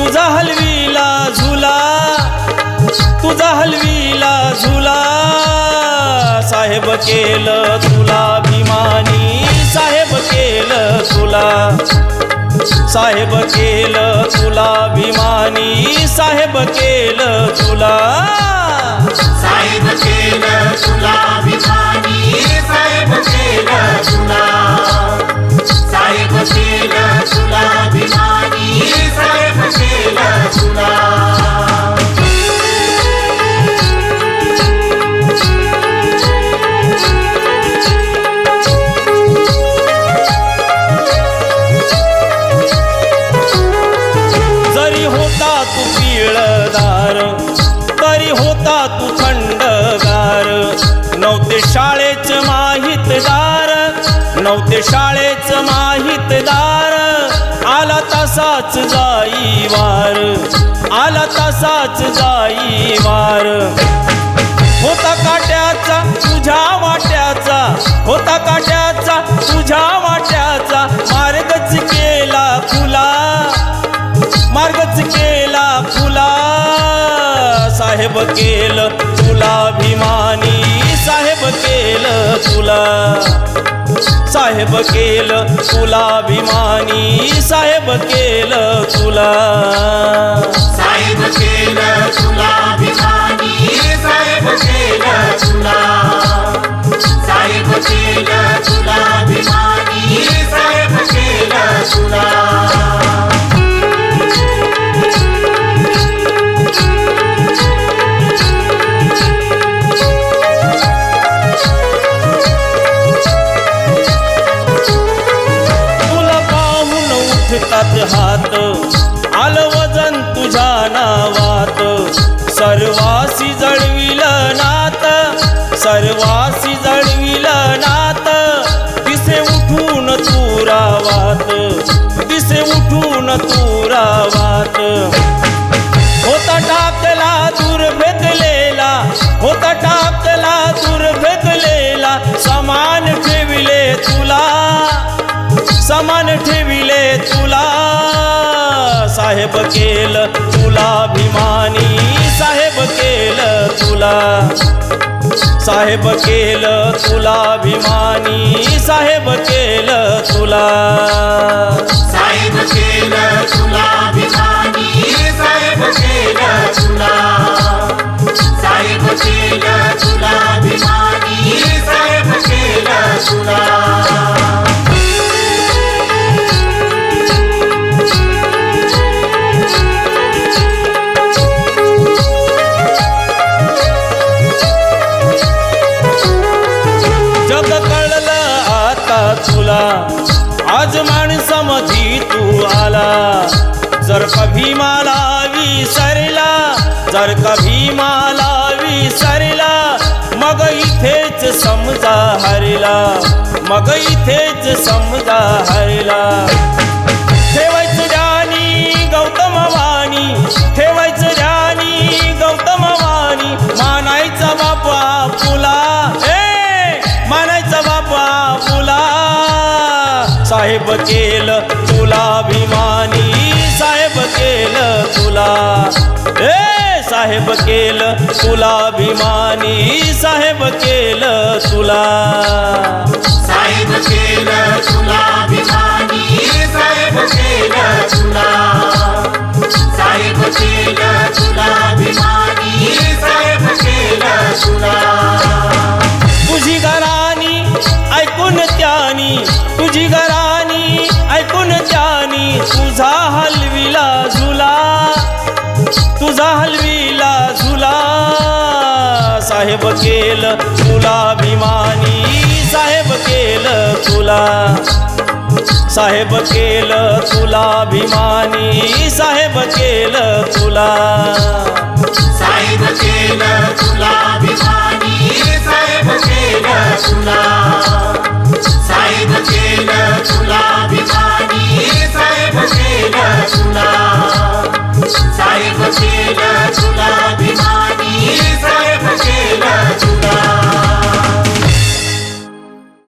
तुझा हलवीला झुला, तुझा हलवीला झुला, साहेब केलं तुला अभिमानी, साहेब केलं तुला, साहेब केलं तुला अभिमानी, साहेब केलं तुला, साहेब केलं तुला अभिमानी, साहेब केलं तुला, साहेब केलं तुला अभिमानी, साहेब केलं तुला. जरी होता तू पिळदार, तरी होता तू थंडगार, नव्हते शाळेच माहितदार, नव्हते शाळेच माहितदार, आला तसाच जाई वार, आला तसाच जाई वार. होता काट्याचा तुझ्या वाट्याचा, होता काट्याचा तुझ्या वाट्याचा, मार्गच केला खुला, मार्गच केला खुला, साहेब केलं तुला अभिमानी, साहेब केलं तुला, साहेब केलं तुला अभिमानी, साहेब केलं तुला, साहेब केलं तुला अभिमानी, साहेब केलं तुला, साहेब केलं तुला अभिमानी, साहेब केलं तुला. हात आलं वजन तुझ्या नावात, सर्वासी जळविलं नात, सर्वासी जळविलं नात, दिसे उठून तुरावात, दिसे उठून तुरावात. होता टाकला दूर भेदलेला, होता टाकला दूर भेदलेला, समान ठेविले तुला, समान ठेविले तुला, साहेब केलं तुला अभिमानी, साहेब केलं तुला, साहेब केलं तुला अभिमानी, साहेब केलं तुला, साहेब केलं तुला अभिमानी, साहेब केलं तुला, साहेब केलं तुला अभिमानी, साहेब केलं तुला. जग कळलं आता तुला, आज माणसामधी तू आला, जर का भीमाला विसरला, जर का भीमाला विसरला, मग इथेच समजा हरला, मग इथेच समजा हरला. ठेवायचं ध्यानी गौतम वाणी, ठेवायचं ध्यानी गौतम वाणी, मानायचा बापा तुला, मानायचा बापा तुला, साहेब केलं तुला अभिमानी, साहेब केलं तुला, साहेब केलं तुला अभिमानी, साहेब केलं तुला, साहेब केलं तुला अभिमानी, साहेब केलं तुला, साहेब केलं तुला अभिमानी, साहेब केलं तुला. तुझी घराणी ऐकून त्यानी, तुझी घराणी ऐकून त्यानी, तुझा हलवीला झुला, तुझा हलवीला झुला, साहेब केलं तुला अभिमानी, साहेब केलं तुला, साहेब केलं तुला अभिमानी, साहेब केलं तुला, साहेब केलं तुला अभिमानी, साहेब केलं तुला, साहेब केलं तुला अभिमानी, साहेब केलं तुला.